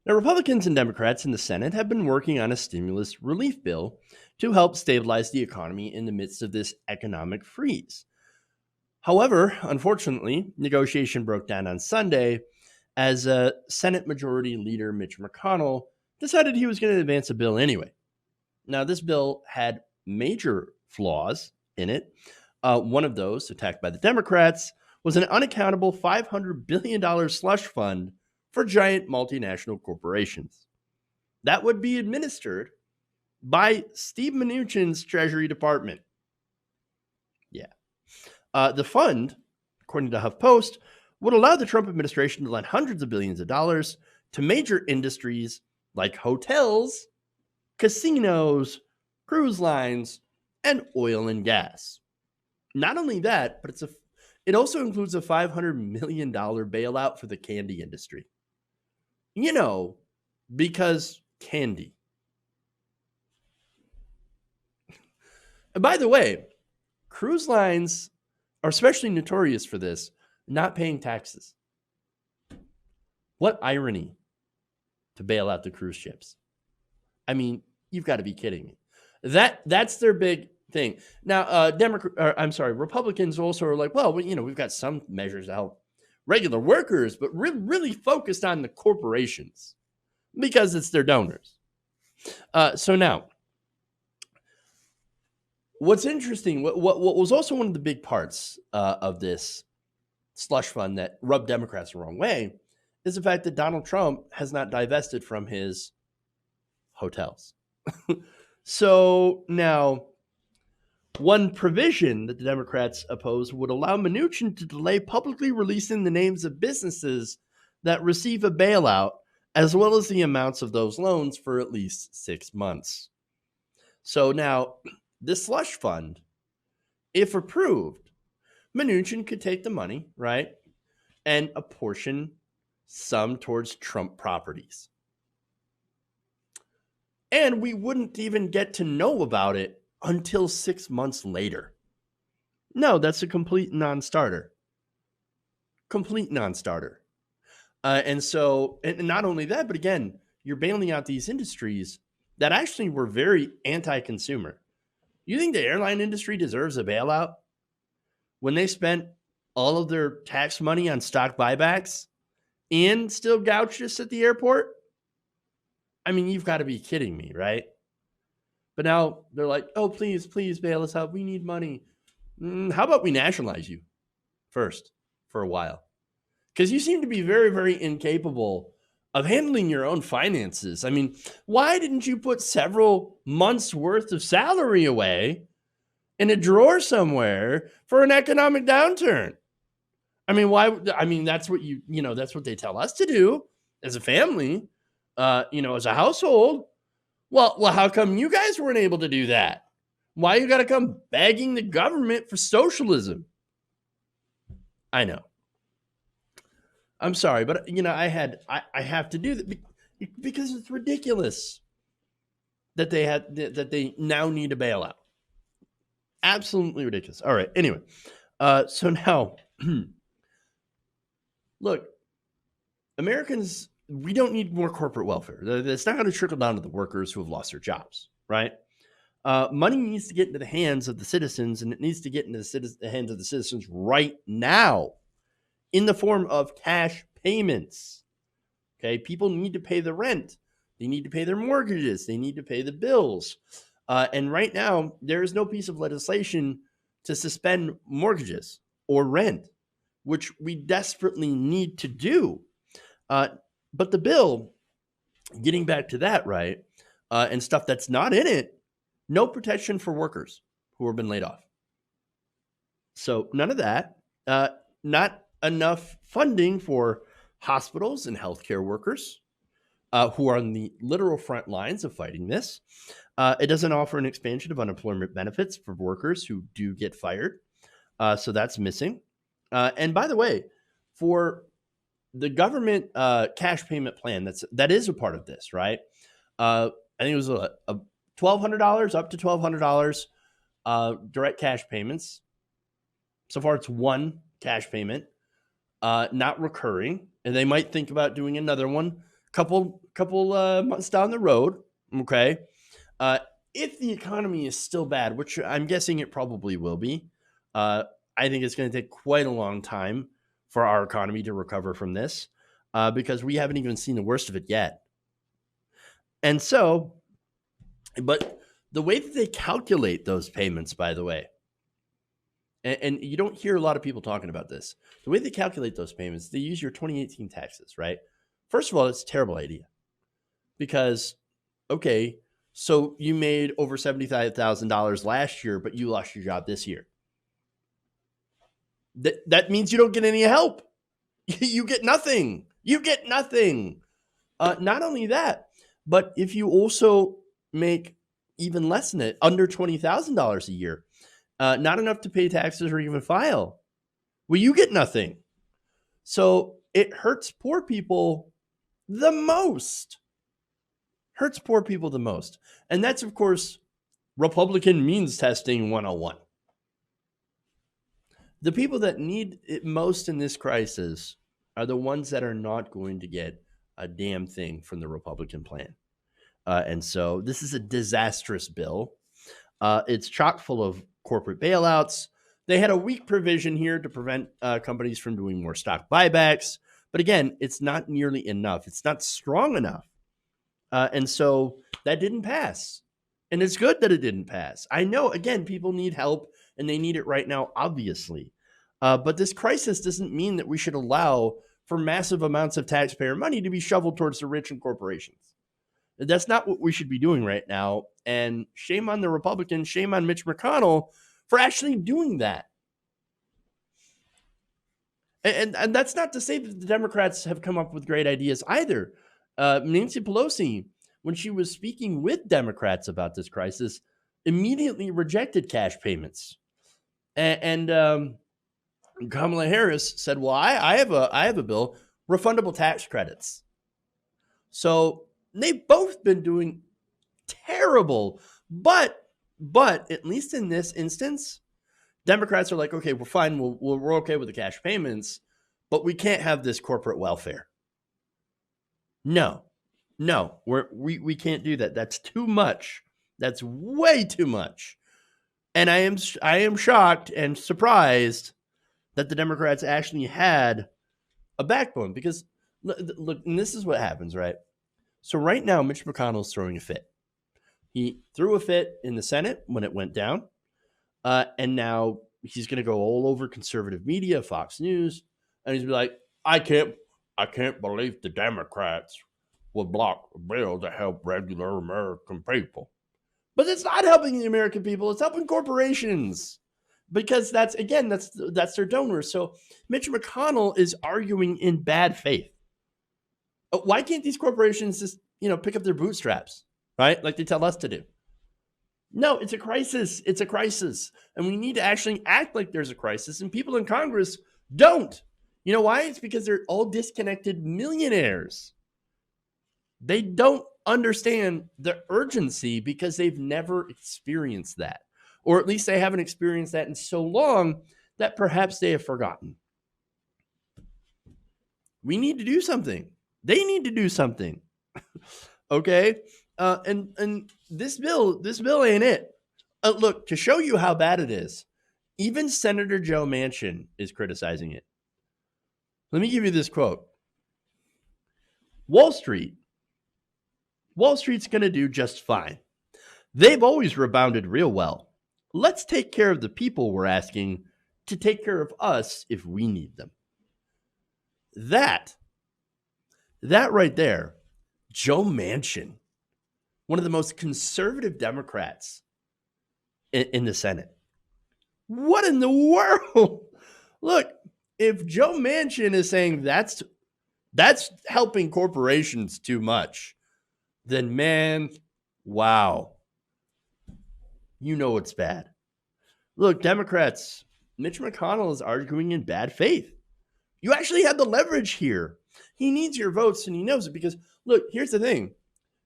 Now, Republicans and Democrats in the Senate have been working on a stimulus relief bill to help stabilize the economy in the midst of this economic freeze. However, unfortunately, negotiation broke down on Sunday as Senate Majority Leader Mitch McConnell decided he was going to advance a bill anyway. Now, this bill had major flaws in it. One of those, attacked by the Democrats, was an unaccountable $500 billion slush fund for giant multinational corporations. That would be administered by Steve Mnuchin's Treasury Department. Yeah. The fund, according to HuffPost, would allow the Trump administration to lend hundreds of billions of dollars to major industries like hotels, casinos, cruise lines, and oil and gas. Not only that, but it also includes a $500 million bailout for the candy industry. You know, because candy. And by the way, cruise lines are especially notorious for this, not paying taxes. What irony to bail out the cruise ships. I mean, you've got to be kidding me. That's their big thing. Now, Republicans also are like, well, we've got some measures to help regular workers, but really focused on the corporations because it's their donors. So now, what's interesting, what was also one of the big parts of this slush fund that rubbed Democrats the wrong way is the fact that Donald Trump has not divested from his hotels. So now, one provision that the Democrats opposed would allow Mnuchin to delay publicly releasing the names of businesses that receive a bailout, as well as the amounts of those loans for at least 6 months. So now, this slush fund, if approved, Mnuchin could take the money, right, and apportion some towards Trump properties. And we wouldn't even get to know about it until 6 months later. No, that's a complete non-starter. Complete non-starter. And not only that, but again, you're bailing out these industries that actually were very anti-consumer. You think the airline industry deserves a bailout when they spent all of their tax money on stock buybacks and still gouged us at the airport? I mean, you've got to be kidding me, right? But now they're like, oh, please bail us out. We need money. How about we nationalize you first for a while? Because you seem to be very, very incapable of handling your own finances. I mean, why didn't you put several months worth of salary away in a drawer somewhere for an economic downturn? I mean, why? I mean, that's what that's what they tell us to do as a family, as a household. Well, how come you guys weren't able to do that? Why you got to come begging the government for socialism? I know. I'm sorry, but I have to do that because it's ridiculous that they now need a bailout. Absolutely ridiculous. All right. Anyway, so now, look, Americans, we don't need more corporate welfare. It's not going to trickle down to the workers who have lost their jobs, right? Money needs to get into the hands of the citizens, and it needs to get into the hands of the citizens right now in the form of cash payments. Okay, people need to pay the rent. They need to pay their mortgages. They need to pay the bills. And right now, there is no piece of legislation to suspend mortgages or rent, which we desperately need to do. But the bill, getting back to that, right, and stuff that's not in it, no protection for workers who have been laid off. So none of that. Not enough funding for hospitals and healthcare workers who are on the literal front lines of fighting this. It doesn't offer an expansion of unemployment benefits for workers who do get fired. So that's missing. And by the way, for the government cash payment plan, that is a part of this, right? I think it was a $1,200, up to $1,200 direct cash payments. So far, it's one cash payment, not recurring. And they might think about doing another one couple months down the road, okay, uh, if the economy is still bad, which I'm guessing it probably will be, uh, I think it's going to take quite a long time for our economy to recover from this, because we haven't even seen the worst of it yet. And so, but the way that they calculate those payments, by the way, and you don't hear a lot of people talking about this, the way they calculate those payments, they use your 2018 taxes, right? First of all, it's a terrible idea because, okay, so you made over $75,000 last year, but you lost your job this year. That means you don't get any help. You get nothing. You get nothing. Not only that, but if you also make even less than it, under $20,000 a year, not enough to pay taxes or even file, well, you get nothing. So it hurts poor people the most. Hurts poor people the most. And that's, of course, Republican means testing 101. The people that need it most in this crisis are the ones that are not going to get a damn thing from the Republican plan. And so this is a disastrous bill. It's chock full of corporate bailouts. They had a weak provision here to prevent companies from doing more stock buybacks. But again, it's not nearly enough. It's not strong enough. And so that didn't pass. And it's good that it didn't pass. I know, again, people need help and they need it right now, obviously. But this crisis doesn't mean that we should allow for massive amounts of taxpayer money to be shoveled towards the rich and corporations. That's not what we should be doing right now. And shame on the Republicans, shame on Mitch McConnell for actually doing that. And that's not to say that the Democrats have come up with great ideas either. Nancy Pelosi, when she was speaking with Democrats about this crisis, immediately rejected cash payments. And Kamala Harris said, well, I have a bill, refundable tax credits. So they've both been doing terrible, but at least in this instance, Democrats are like, okay, we're fine. We're okay with the cash payments, but we can't have this corporate welfare. No, we can't do that. That's too much. That's way too much. And I am shocked and surprised that the Democrats actually had a backbone, because look, and this is what happens, right? So right now, Mitch McConnell's throwing a fit. He threw a fit in the Senate when it went down. And now he's going to go all over conservative media, Fox News, and he's be like, I can't believe the Democrats will block a bill to help regular American people. But it's not helping the American people. It's helping corporations, because that's their donors. So Mitch McConnell is arguing in bad faith. Why can't these corporations just, pick up their bootstraps, right? Like they tell us to do. No, it's a crisis. It's a crisis. And we need to actually act like there's a crisis. And people in Congress don't. You know why? It's because they're all disconnected millionaires. They don't understand the urgency because they've never experienced that. Or at least they haven't experienced that in so long that perhaps they have forgotten. We need to do something. They need to do something. Okay? And this bill ain't it. Look, to show you how bad it is, even Senator Joe Manchin is criticizing it. Let me give you this quote. Wall Street's going to do just fine. They've always rebounded real well. Let's take care of the people we're asking to take care of us if we need them. That right there, Joe Manchin, one of the most conservative Democrats in the Senate. What in the world? Look, if Joe Manchin is saying that's helping corporations too much, then man, wow. You know it's bad. Look, Democrats, Mitch McConnell is arguing in bad faith. You actually have the leverage here. He needs your votes, and he knows it, because, look, here's the thing.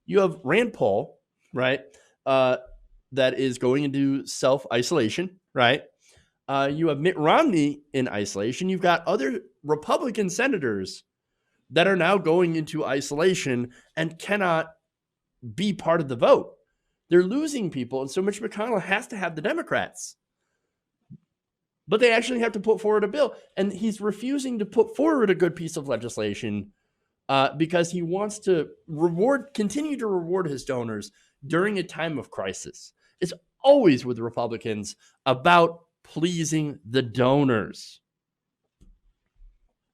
You have Rand Paul, right, that is going into self-isolation, right? You have Mitt Romney in isolation. You've got other Republican senators that are now going into isolation and cannot be part of the vote. They're losing people. And so Mitch McConnell has to have the Democrats. But they actually have to put forward a bill. And he's refusing to put forward a good piece of legislation because he wants to continue to reward his donors during a time of crisis. It's always with Republicans about pleasing the donors.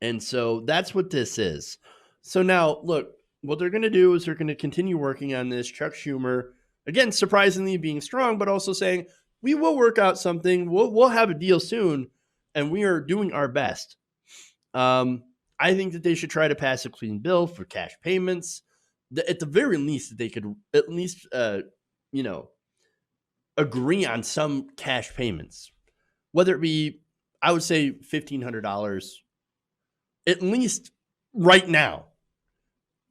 And so that's what this is. So now, look, what they're going to do is they're going to continue working on this. Chuck Schumer, again, surprisingly being strong, but also saying, we will work out something. We'll have a deal soon, and we are doing our best. I think that they should try to pass a clean bill for cash payments. At the very least, that they could at least, agree on some cash payments, whether it be, I would say, $1,500, at least right now.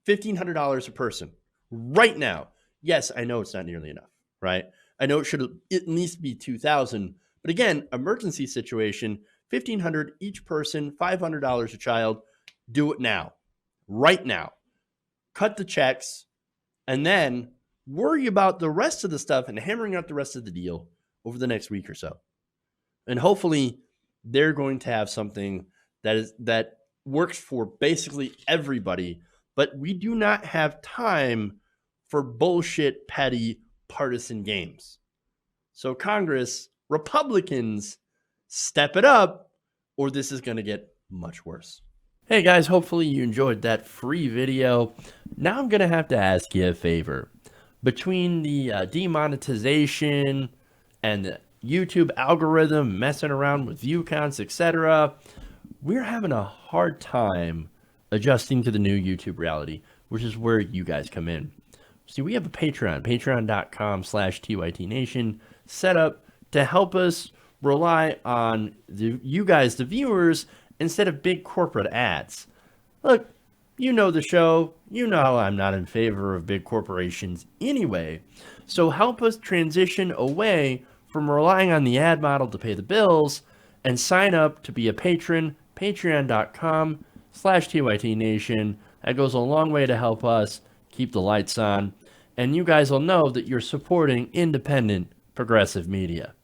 $1,500 a person right now. Yes, I know it's not nearly enough, right? I know it should at least be $2,000, but again, emergency situation, $1,500 each person, $500 a child. Do it now, right now. Cut the checks, and then worry about the rest of the stuff and hammering out the rest of the deal over the next week or so. And hopefully, they're going to have something that works for basically everybody. But we do not have time for bullshit, petty, partisan games. So Congress, Republicans, step it up, or this is going to get much worse. Hey guys, hopefully you enjoyed that free video. Now I'm going to have to ask you a favor. Between the demonetization and the YouTube algorithm messing around with view counts, etc., we're having a hard time adjusting to the new YouTube reality, which is where you guys come in. See, we have a Patreon, patreon.com/TYTNation, set up to help us rely on you guys, the viewers, instead of big corporate ads. Look, you know the show. You know I'm not in favor of big corporations anyway. So help us transition away from relying on the ad model to pay the bills and sign up to be a patron, patreon.com/TYTNation. That goes a long way to help us keep the lights on. And you guys will know that you're supporting independent, progressive media.